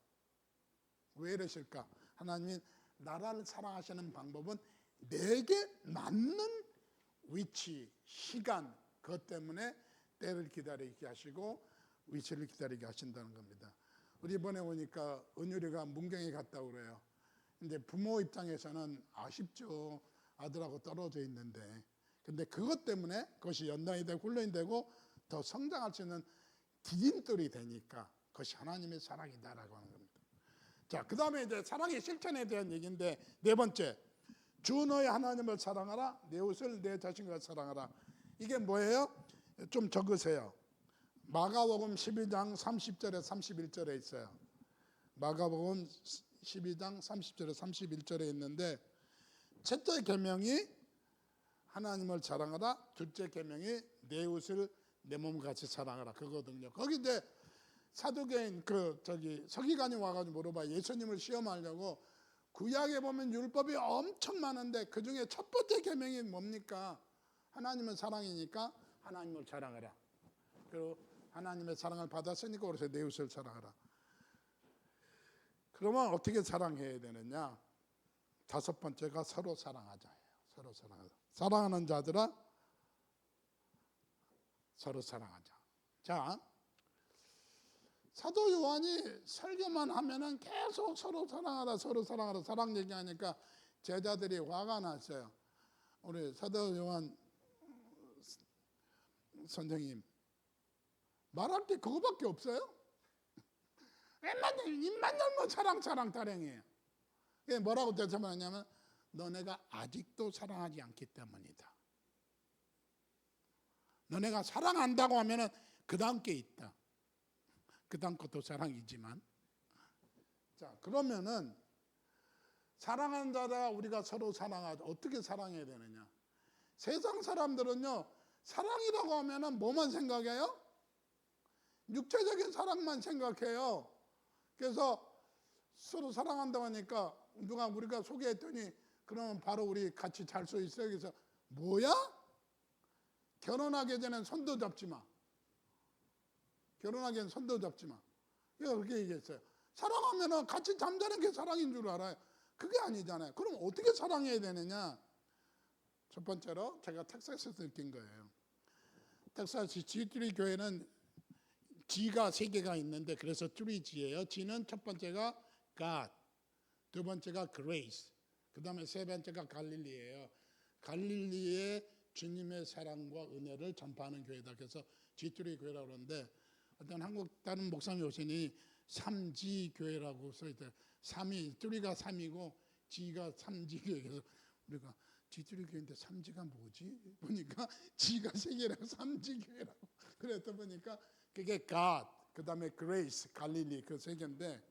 왜 이러실까? 하나님이 나라를 사랑하시는 방법은 내게 맞는 위치, 시간 그것 때문에 때를 기다리게 하시고 위치를 기다리게 하신다는 겁니다. 우리 이번에 보니까 은율이가 문경에 갔다고 그래요. 근데 부모 입장에서는 아쉽죠. 아들하고 떨어져 있는데. 근데 그것 때문에 그것이 연단이 되고 훈련이 되고 더 성장할 수 있는 디딤돌이 되니까 그것이 하나님의 사랑이다라고 하는 겁니다. 자, 그 다음에 이제 사랑의 실천에 대한 얘기인데 네 번째, 주 너의 하나님을 사랑하라, 내 옷을 내 자신과 사랑하라. 이게 뭐예요? 좀 적으세요. 마가복음 12장 30절에 31절에 있어요. 마가복음 12장 30절에 31절에 있는데 첫째 계명이 하나님을 사랑하라, 둘째 계명이 내 옷을 내 몸같이 사랑하라 그거거든요. 거기 이제 사두개인 서기관이 와가지고 물어봐. 예수님을 시험하려고 구약에 보면 율법이 엄청 많은데 그 중에 첫 번째 계명이 뭡니까? 하나님은 사랑이니까 하나님을 사랑하라. 그리고 하나님의 사랑을 받았으니까 그래서 내 옷을 사랑하라. 그러면 어떻게 사랑해야 되느냐? 다섯 번째가 서로 사랑하자예요. 서로 사랑하자. 사랑하는 자들아 서로 사랑하자. 자, 사도 요한이 설교만 하면은 계속 서로 사랑하라, 서로 사랑하라, 사랑 얘기하니까 제자들이 화가 났어요. 우리 사도 요한 선생님 말할 게 그거밖에 없어요? 맨날 입만 열면 사랑 타령이에요. 그게 뭐라고 대처하냐면 너네가 아직도 사랑하지 않기 때문이다. 너네가 사랑한다고 하면은 그 다음 게 있다. 그 다음 것도 사랑이지만. 자, 그러면은 사랑하는 자가 우리가 서로 사랑하자. 어떻게 사랑해야 되느냐? 세상 사람들은요, 사랑이라고 하면은 뭐만 생각해요? 육체적인 사랑만 생각해요. 그래서 서로 사랑한다고 하니까 누가 우리가 소개했더니 그러면 바로 우리 같이 잘 수 있어요. 그래서 뭐야? 결혼하기 전엔 손도 잡지 마. 결혼하기엔 손도 잡지 마. 그렇게 얘기했어요. 사랑하면 같이 잠자는 게 사랑인 줄 알아요. 그게 아니잖아요. 그럼 어떻게 사랑해야 되느냐? 첫 번째로 제가 텍사스에서 느낀 거예요. 텍사스 G3 교회는 G가 세 개가 있는데 그래서 3G예요. G는 첫 번째가 God, 두 번째가 Grace, 그 다음에 세 번째가 갈릴리예요. 갈릴리의 주님의 사랑과 은혜를 전파하는 교회다. 그래서 G3 교회라고 그러는데 어떤 한국 다른 목사님 오시니 3G 교회라고 써있대요. 3이, 3가 3이고 G가 3G 교회. 그래서 우리가 G3 교회인데 3G가 뭐지? 보니까 G가 3개라고 3G 교회라고. 그랬다 보니까 그게 God, 그 다음에 Grace, 갈릴리 그 세 개인데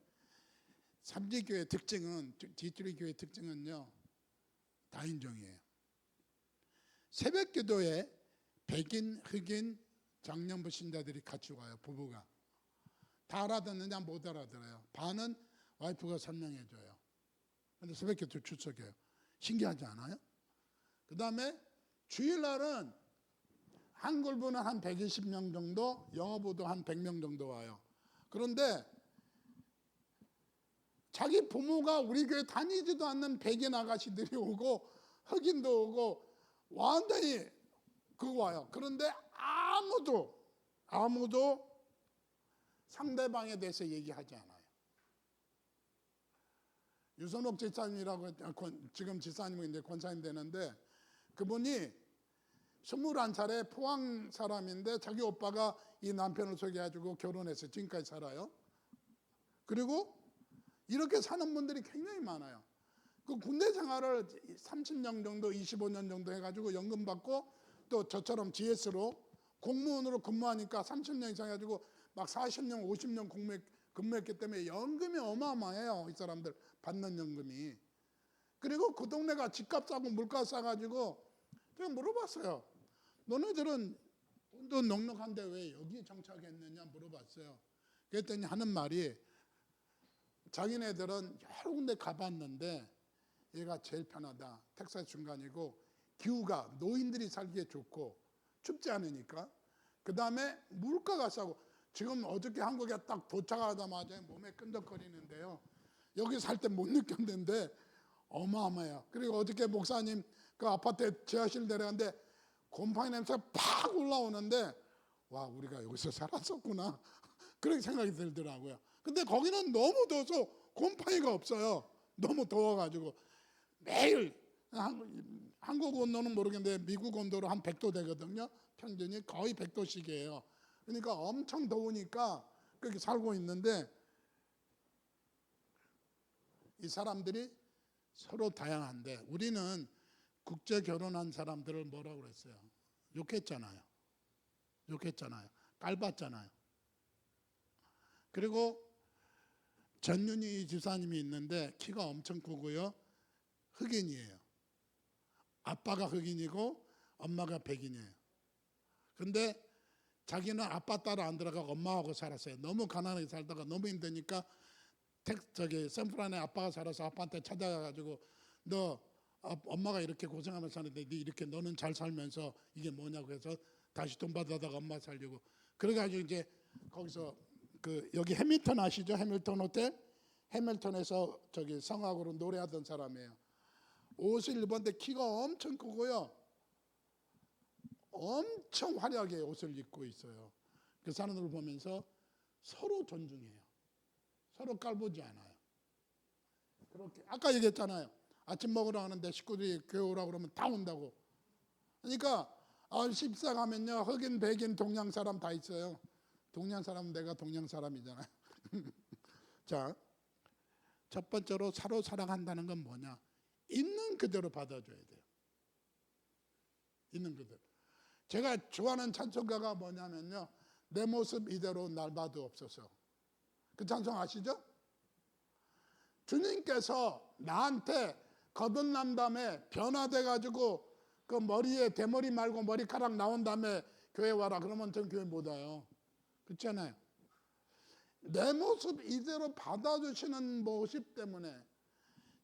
3G 교회 특징은, G3 교회 특징은요, 다인종이에요. 새벽 기도에 백인, 흑인, 장년부 신자들이 같이 와요. 부부가. 다 알아듣느냐? 못 알아들어요. 반은 와이프가 설명해줘요. 근데 새벽 기도 출석해요. 신기하지 않아요? 그 다음에 주일날은 한글부는 한 120명 정도, 영어부도 한 100명 정도 와요. 그런데 자기 부모가 우리 교회 다니지도 않는 백인 아가씨들이 오고 흑인도 오고 완전히 그거 와요. 그런데 아무도 상대방에 대해서 얘기하지 않아요. 유선옥 지사님이라고 지금 지사님은 이제 권사님 되는데 그분이 21살에 포항 사람인데 자기 오빠가 이 남편을 소개해주고 결혼해서 지금까지 살아요. 그리고 이렇게 사는 분들이 굉장히 많아요. 그 군대 생활을 30년 정도, 25년 정도 해가지고 연금 받고 또 저처럼 GS로 공무원으로 근무하니까 30년 이상 해가지고 막 40년, 50년 근무했기 때문에 연금이 어마어마해요. 이 사람들 받는 연금이. 그리고 그 동네가 집값 싸고 물가 싸가지고 제가 물어봤어요. 너네들은 돈도 넉넉한데 왜 여기 정착했느냐 물어봤어요. 그랬더니 하는 말이 자기네들은 여러 군데 가봤는데 얘가 제일 편하다. 텍사스 중간이고 기후가 노인들이 살기에 좋고 춥지 않으니까. 그 다음에 물가가 싸고 지금 어저께 한국에 딱 도착하자마자 몸에 끈적거리는데요. 여기 살 때 못 느꼈는데 어마어마해요. 그리고 어저께 목사님 그 아파트에 지하실 내려갔는데 곰팡이 냄새가 팍 올라오는데 와 우리가 여기서 살았었구나 그렇게 생각이 들더라고요. 근데 거기는 너무 더워서 곰팡이가 없어요. 너무 더워가지고 매일 한국 온도는 모르겠는데 미국 온도로 한 100도 되거든요. 평균이 거의 100도씩이에요. 그러니까 엄청 더우니까 그렇게 살고 있는데 이 사람들이 서로 다양한데 우리는 국제 결혼한 사람들을 뭐라고 그랬어요? 욕했잖아요. 깔봤잖아요. 그리고 전윤희 집사님이 있는데 키가 엄청 크고요. 흑인이에요. 아빠가 흑인이고 엄마가 백인이에요. 근데 자기는 아빠 따라 안 들어가고 엄마하고 살았어요. 너무 가난하게 살다가 너무 힘드니까 샌프란에 아빠가 살아서 아빠한테 찾아가가지고 너 엄마가 이렇게 고생하면서 사는데 이렇게 너는 잘 살면서 이게 뭐냐고 해서 다시 돈 받아다가 엄마 살려고 그래가지고 이제 거기서 여기 해밀턴 아시죠? 해밀턴 호텔? 해밀턴에서 성악으로 노래하던 사람이에요. 옷을 입었는데 키가 엄청 크고요. 엄청 화려하게 옷을 입고 있어요. 그 사람들을 보면서 서로 존중해요. 서로 깔보지 않아요. 그렇게 아까 얘기했잖아요. 아침 먹으러 가는데 식구들이 교회 오라고 그러면 다 온다고. 그러니까 십사 가면요 흑인, 백인, 동양 사람 다 있어요. 동양 사람은 내가 동양 사람이잖아요. 자, 첫 번째로 서로 사랑한다는 건 뭐냐? 있는 그대로 받아줘야 돼요. 있는 그대로. 제가 좋아하는 찬송가가 뭐냐면요. 내 모습 이대로 날 봐도옵소서. 그 찬송 아시죠? 주님께서 나한테 거듭난 다음에 변화돼가지고 그 머리에 대머리 말고 머리카락 나온 다음에 교회 와라. 그러면 전 교회 못 와요. 그렇잖아요. 내 모습 이대로 받아주시는 모습 때문에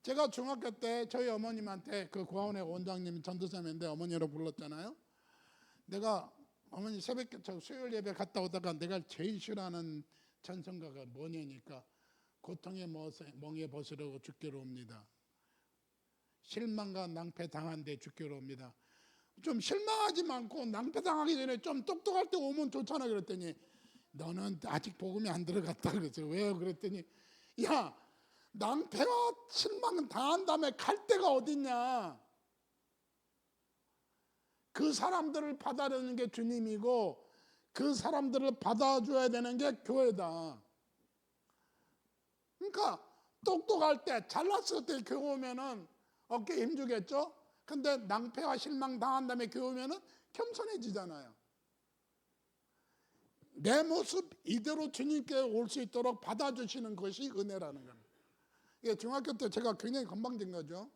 제가 중학교 때 저희 어머님한테 그 고아원의 원장님이 전도사님인데 어머니로 불렀잖아요. 내가 어머니 수요일 예배 갔다 오다가 내가 제일 싫어하는 찬송가가 뭐냐니까 고통의 멍에 벗으려고 죽기로 옵니다. 실망과 낭패 당한 데 죽기로 옵니다. 좀 실망하지 않고 낭패 당하기 전에 좀 똑똑할 때 오면 좋잖아 그랬더니 너는 아직 복음이 안 들어갔다 그랬어요. 왜요? 그랬더니 야 낭패와 실망은 당한 다음에 갈 데가 어딨냐. 그 사람들을 받아내는 게 주님이고 그 사람들을 받아줘야 되는 게 교회다. 그러니까 똑똑할 때 잘났을 때 교회 오면은 어깨에 힘주겠죠. 근데 낭패와 실망 당한 다음에 교회 오면은 겸손해지잖아요. 내 모습 이대로 주님께 올 수 있도록 받아주시는 것이 은혜라는 겁니다. 이게 중학교 때 제가 굉장히 건방진 거죠.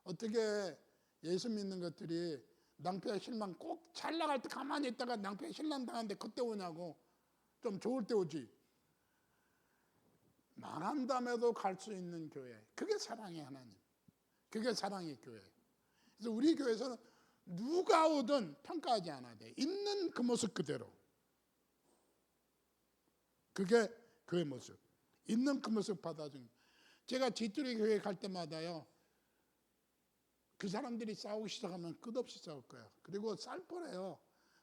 어떻게 예수 믿는 것들이 낭패와 실망 꼭 잘 나갈 때 가만히 있다가 낭패와 실망 당하는데 그때 오냐고. 좀 좋을 때 오지. 망한 다음에도 갈 수 있는 교회. 그게 사랑의 하나님. 그게 사랑의 교회. 그래서 우리 교회에서는 누가 오든 평가하지 않아야 돼. 있는 그 모습 그대로. 그게 교회 모습. 있는 그 모습 받아준. 제가 지투리 교회 갈 때마다요. 그 사람들이 싸우기 시작하면 끝없이 싸울 거예요. 그리고 쌀벌해요.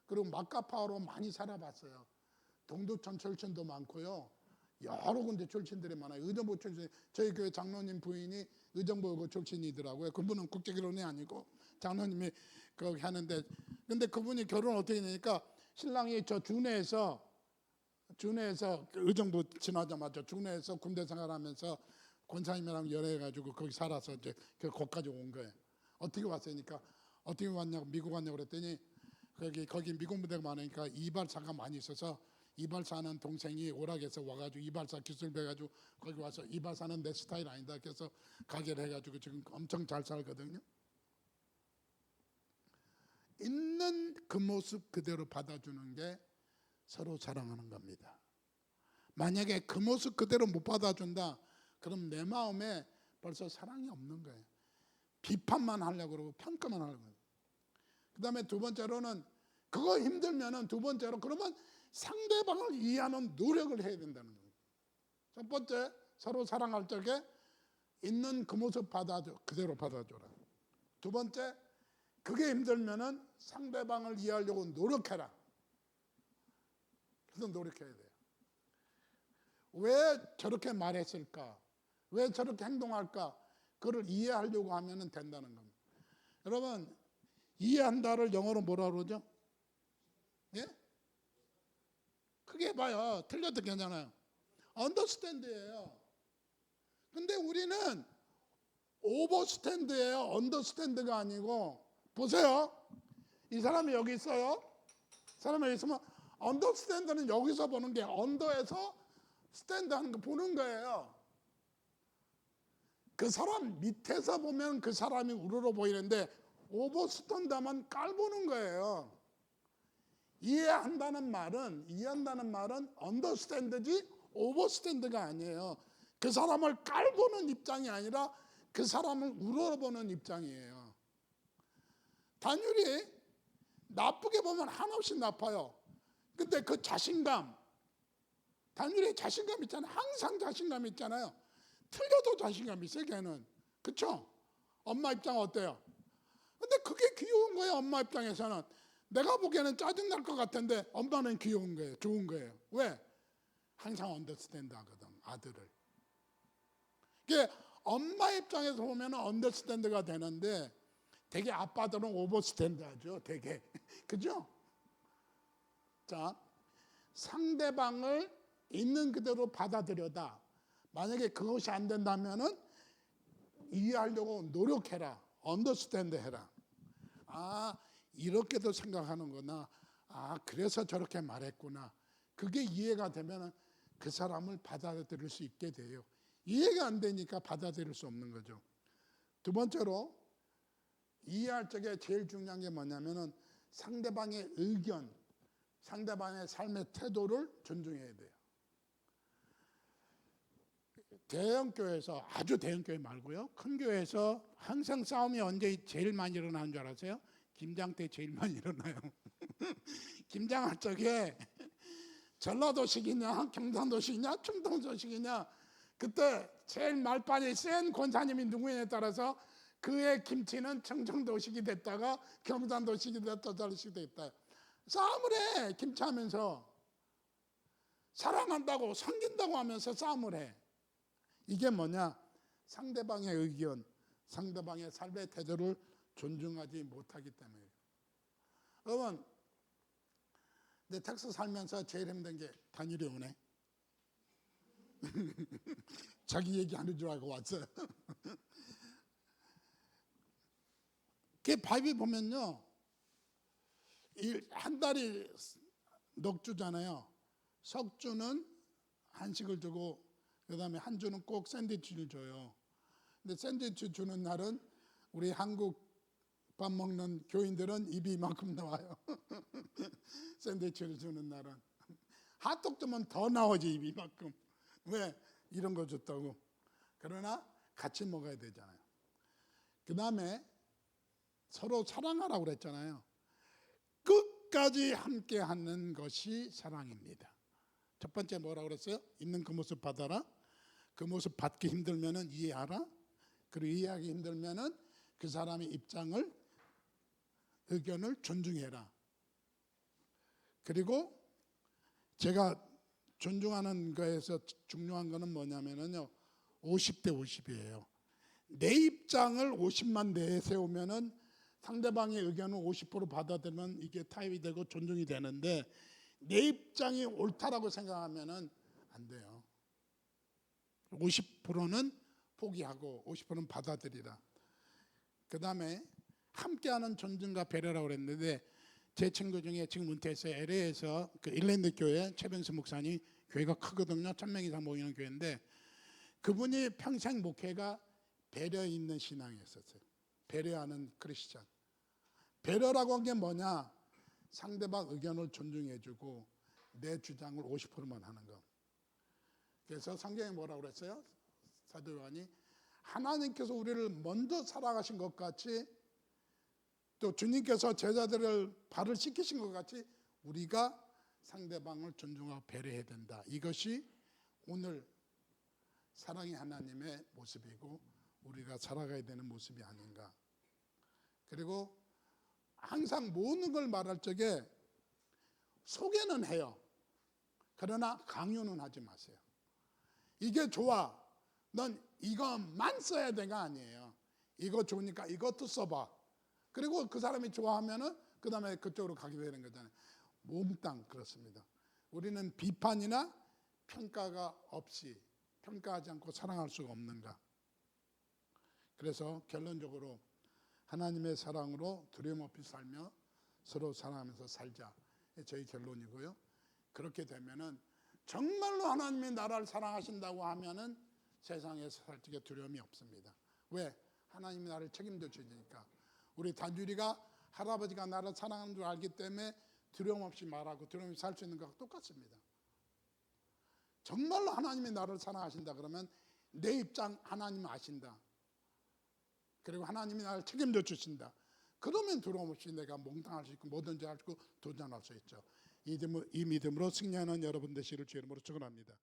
그리고 막가파로 많이 살아봤어요. 동두천 철천도 많고요. 여러 군데 출신들이 많아요. 의정부 출신, 저희 교회 장로님 부인이 의정부 출신이더라고요. 그분은 국제결혼이 아니고 장로님이 거기 하는데, 근데 그분이 결혼 어떻게 되니까 신랑이 저 준해에서 의정부 지나자마자 준해에서 군대 생활하면서 권사님이랑 연애해가지고 거기 살아서 이제 거기까지 온 거예요. 어떻게 왔으니까 어떻게 왔냐고, 미국 왔냐고 그랬더니 거기 미국 무대가 많으니까 이발사가 많이 있어서 이발사는 동생이 오락에서 와가지고 이발사 기술 배가지고 거기 와서 이발사는 내 스타일 아니다. 그래서 가게를 해가지고 지금 엄청 잘 살거든요. 있는 그 모습 그대로 받아주는 게 서로 사랑하는 겁니다. 만약에 그 모습 그대로 못 받아준다, 그럼 내 마음에 벌써 사랑이 없는 거예요. 비판만 하려고 그러고 평가만 하려고 그러고. 그 다음에 두 번째로는 그거 힘들면은 두 번째로 그러면 상대방을 이해하는 노력을 해야 된다는 거예요. 첫 번째, 서로 사랑할 적에 있는 그 모습 그대로 받아줘라. 두 번째, 그게 힘들면은 상대방을 이해하려고 노력해라. 그래서 노력해야 돼요. 왜 저렇게 말했을까? 왜 저렇게 행동할까? 그걸 이해하려고 하면 된다는 겁니다. 여러분, 이해한다를 영어로 뭐라 그러죠? 예? 크게 봐요. 틀려도 괜찮아요. understand예요. 근데 우리는 overstand예요. understand가 아니고. 보세요. 이 사람이 여기 있어요. 사람이 여기 있으면 understand는 여기서 보는 게 under에서 stand 하는 거 보는 거예요. 그 사람 밑에서 보면 그 사람이 우러러 보이는데 overstand만 깔보는 거예요. 이해한다는 말은 understand지 overstand가 아니에요. 그 사람을 깔보는 입장이 아니라 그 사람을 우러러보는 입장이에요. 단율이 나쁘게 보면 한없이 나빠요. 근데 그 자신감, 단율이 자신감 있잖아요. 항상 자신감 있잖아요. 틀려도 자신감 있어요, 걔는. 그쵸? 엄마 입장 어때요? 근데 그게 귀여운 거예요, 엄마 입장에서는. 내가 보기에는 짜증날 것 같은데 엄마는 귀여운 거예요, 좋은 거예요. 왜? 항상 언더스탠드 하거든, 아들을. 이게 엄마 입장에서 보면 언더스탠드가 되는데 되게 아빠들은 오버스탠드 하죠, 되게. 그죠? 자, 상대방을 있는 그대로 받아들여다. 만약에 그것이 안 된다면은 이해하려고 노력해라. 언더스탠드 해라. 아, 이렇게도 생각하는구나. 아, 그래서 저렇게 말했구나. 그게 이해가 되면 그 사람을 받아들일 수 있게 돼요. 이해가 안 되니까 받아들일 수 없는 거죠. 두 번째로 이해할 적에 제일 중요한 게 뭐냐면은 상대방의 의견, 상대방의 삶의 태도를 존중해야 돼요. 대형 교회에서, 아주 대형 교회 말고요, 큰 교회에서 항상 싸움이 언제 제일 많이 일어나는 줄 아세요? 김장 때 제일 많이 일어나요. 김장할 적에 전라도식이냐 경상도식이냐 충청도식이냐, 그때 제일 말빨이 센 권사님이 누구냐에 따라서 그의 김치는 청정도식이 됐다가 경상도식이 됐다, 다르식이 됐다. 싸움을 해. 김치하면서 사랑한다고 섬긴다고 하면서 싸움을 해. 이게 뭐냐? 상대방의 의견, 상대방의 삶의 태도를 존중하지 못하기 때문이에요. 여러분, 내 텍사스 살면서 제일 힘든 게 단일이 오네. 자기 얘기하는 줄 알고 왔어요. 그 바이블 보면요, 한 달이 넉 주잖아요. 석 주는 한식을 주고 그 다음에 한 주는 꼭 샌드위치를 줘요. 근데 샌드위치 주는 날은 우리 한국 밥 먹는 교인들은 입이 이만큼 나와요. 샌드위치를 주는 날은. 핫도그 주면 더 나오지, 입이 이만큼. 왜? 이런 거 줬다고. 그러나 같이 먹어야 되잖아요. 그 다음에 서로 사랑하라고 그랬잖아요. 끝까지 함께 하는 것이 사랑입니다. 첫 번째 뭐라고 그랬어요? 있는 그 모습 받아라. 그 모습 받기 힘들면은 이해하라. 그리고 이해하기 힘들면은 그 사람의 입장을, 의견을 존중해라. 그리고 제가 존중하는 거에서 중요한 거는 뭐냐면은요. 50대 50이에요. 내 입장을 50만 내세우면은 상대방의 의견을 50% 받아들이면 이게 타협이 되고 존중이 되는데 내 입장이 옳다라고 생각하면은 안 돼요. 50%는 포기하고 50%는 받아들이라. 그 다음에 함께하는 존중과 배려라고 그랬는데 제 친구 중에 지금 은퇴해서 LA에서 그 일랜드 교회 최병수 목사님 교회가 크거든요. 1000명 이상 모이는 교회인데 그분이 평생 목회가 배려 있는 신앙이었어요. 배려하는 크리스찬. 배려라고 한 게 뭐냐? 상대방 의견을 존중해주고 내 주장을 50%만 하는 거. 그래서 성경에 뭐라고 그랬어요? 사도 요한이 하나님께서 우리를 먼저 사랑하신 것 같이 또 주님께서 제자들을 발을 씻기신 것 같이 우리가 상대방을 존중하고 배려해야 된다. 이것이 오늘 사랑의 하나님의 모습이고 우리가 살아가야 되는 모습이 아닌가. 그리고 항상 모든 걸 말할 적에 소개는 해요. 그러나 강요는 하지 마세요. 이게 좋아. 넌 이것만 써야 되가 아니에요. 이거 좋으니까 이것도 써봐. 그리고 그 사람이 좋아하면은 그 다음에 그쪽으로 가게 되는 거잖아요. 몽땅 그렇습니다. 우리는 비판이나 평가가 없이 평가하지 않고 사랑할 수가 없는가. 그래서 결론적으로 하나님의 사랑으로 두려움 없이 살며 서로 사랑하면서 살자. 저희 결론이고요. 그렇게 되면은 정말로 하나님이 나라를 사랑하신다고 하면은 세상에서 살 적에 두려움이 없습니다. 왜? 하나님이 나를 책임져 주니까. 우리 단주리가 할아버지가 나를 사랑하는 줄 알기 때문에 두려움 없이 말하고 두려움 없이 살 수 있는 것과 똑같습니다. 정말로 하나님이 나를 사랑하신다 그러면 내 입장 하나님 아신다. 그리고 하나님이 나를 책임져 주신다. 그러면 두려움 없이 내가 몽땅할 수 있고 뭐든지 할 수 있고 도전할 수 있죠. 이 믿음으로 승리하는 여러분 되시기를 주의 이름으로 축원합니다.